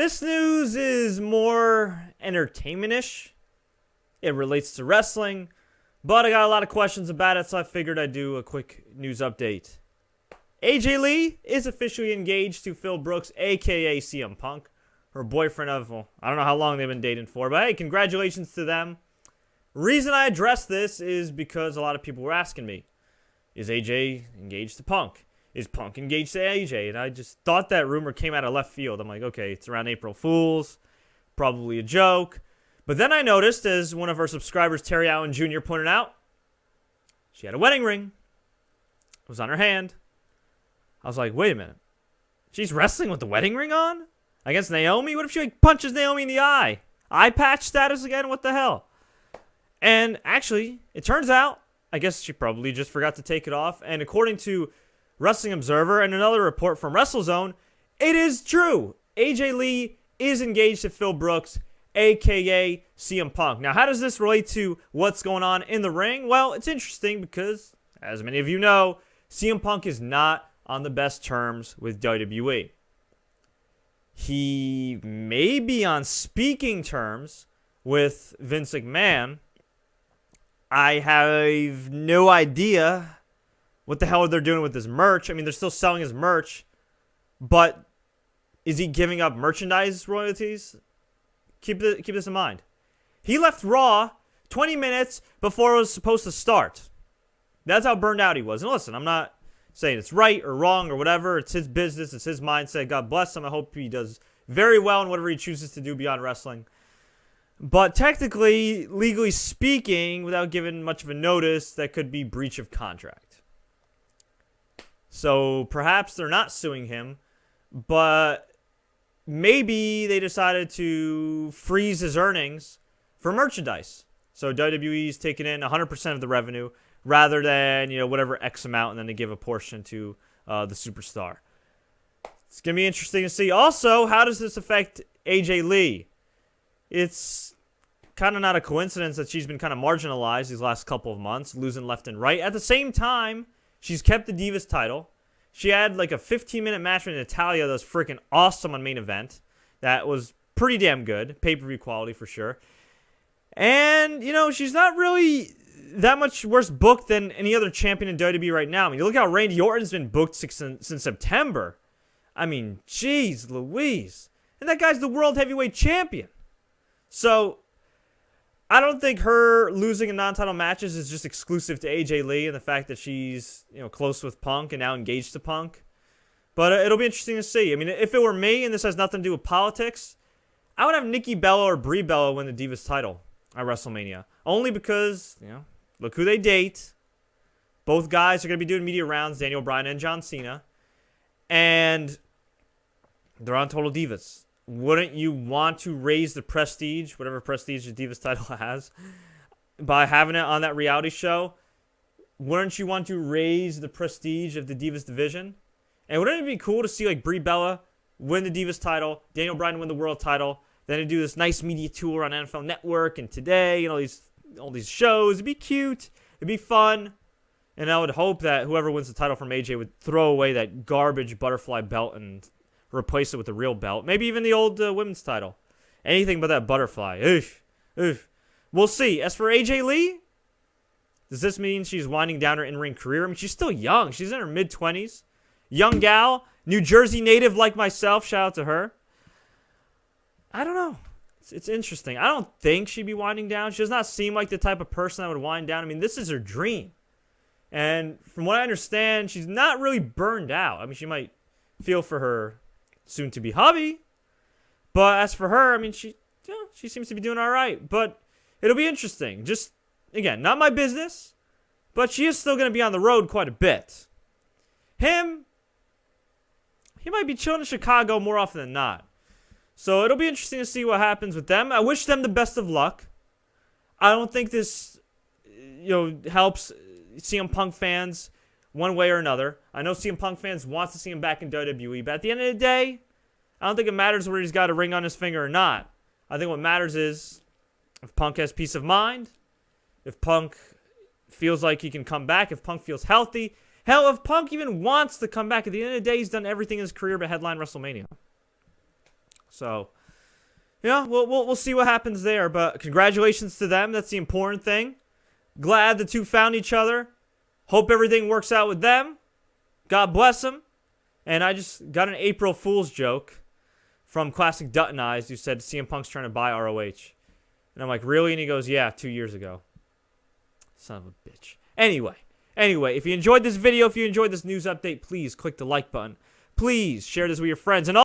This news is more entertainment-ish. It relates to wrestling, but I got a lot of questions about it, so I figured I'd do a quick news update. AJ Lee is officially engaged to Phil Brooks, aka CM Punk, her boyfriend of, well, I don't know how long they've been dating for, but hey, congratulations to them. Reason I addressed this is because a lot of people were asking me, is AJ engaged to Punk? Is Punk engaged to AJ? And I just thought that rumor came out of left field. I'm like, okay, it's around April Fool's, probably a joke. But then I noticed, as one of our subscribers, Terry Allen Jr., pointed out, she had a wedding ring. It was on her hand. I was like, wait a minute. She's wrestling with the wedding ring on? Against Naomi? What if she punches Naomi in the eye? Eye patch status again? What the hell? And actually, it turns out, I guess she probably just forgot to take it off. And according to Wrestling Observer and another report from WrestleZone, it is true. AJ Lee is engaged to Phil Brooks, a.k.a. CM Punk. Now, how does this relate to what's going on in the ring? Well, it's interesting because, as many of you know, CM Punk is not on the best terms with WWE. He may be on speaking terms with Vince McMahon. I have no idea what the hell they're doing with his merch. I mean, they're still selling his merch, but is he giving up merchandise royalties? Keep this in mind. He left Raw 20 minutes before it was supposed to start. That's how burned out he was. And listen, I'm not saying it's right or wrong or whatever. It's his business. It's his mindset. God bless him. I hope he does very well in whatever he chooses to do beyond wrestling. But technically, legally speaking, without giving much of a notice, that could be breach of contract. So perhaps they're not suing him, but maybe they decided to freeze his earnings for merchandise. So WWE's taking in 100% of the revenue rather than, whatever X amount, and then they give a portion to the superstar. It's going to be interesting to see. Also, how does this affect AJ Lee? It's kind of not a coincidence that she's been kind of marginalized these last couple of months, losing left and right. At the same time, she's kept the Divas title. She had like a 15-minute match with Natalya that was freaking awesome on main event. That was pretty damn good. Pay-per-view quality for sure. And, she's not really that much worse booked than any other champion in WWE right now. I mean, you look how Randy Orton's been booked since September. I mean, jeez Louise. And that guy's the world heavyweight champion. So, I don't think her losing in non-title matches is just exclusive to AJ Lee and the fact that she's, close with Punk and now engaged to Punk. But it'll be interesting to see. I mean, if it were me and this has nothing to do with politics, I would have Nikki Bella or Brie Bella win the Divas title at WrestleMania. Only because, look who they date. Both guys are going to be doing media rounds, Daniel Bryan and John Cena. And they're on Total Divas. Wouldn't you want to raise the prestige, whatever prestige the Divas title has, by having it on that reality show? Wouldn't you want to raise the prestige of the Divas division? And wouldn't it be cool to see like Brie Bella win the Divas title, Daniel Bryan win the world title, then to do this nice media tour on NFL Network and Today, all these shows? It'd be cute. It'd be fun. And I would hope that whoever wins the title from AJ would throw away that garbage butterfly belt and replace it with the real belt. Maybe even the old women's title. Anything but that butterfly. Oof. Oof. We'll see. As for AJ Lee, does this mean she's winding down her in-ring career? I mean, she's still young. She's in her mid-20s. Young gal. New Jersey native like myself. Shout out to her. I don't know. It's interesting. I don't think she'd be winding down. She does not seem like the type of person that would wind down. I mean, this is her dream. And from what I understand, she's not really burned out. I mean, she might feel for her soon-to-be hubby. But as for her, I mean, she seems to be doing all right. But it'll be interesting. Just, again, not my business. But she is still going to be on the road quite a bit. He might be chilling in Chicago more often than not. So it'll be interesting to see what happens with them. I wish them the best of luck. I don't think this, helps CM Punk fans one way or another. I know CM Punk fans want to see him back in WWE, but at the end of the day, I don't think it matters whether he's got a ring on his finger or not. I think what matters is if Punk has peace of mind, if Punk feels like he can come back, if Punk feels healthy. Hell, if Punk even wants to come back, at the end of the day, he's done everything in his career but headline WrestleMania. So, yeah, we'll see what happens there. But congratulations to them. That's the important thing. Glad the two found each other. Hope everything works out with them. God bless them. And I just got an April Fool's joke from Classic Dutton Eyes, who said CM Punk's trying to buy ROH. And I'm like, really? And he goes, yeah, 2 years ago. Son of a bitch. Anyway, if you enjoyed this video, if you enjoyed this news update, please click the like button. Please share this with your friends. And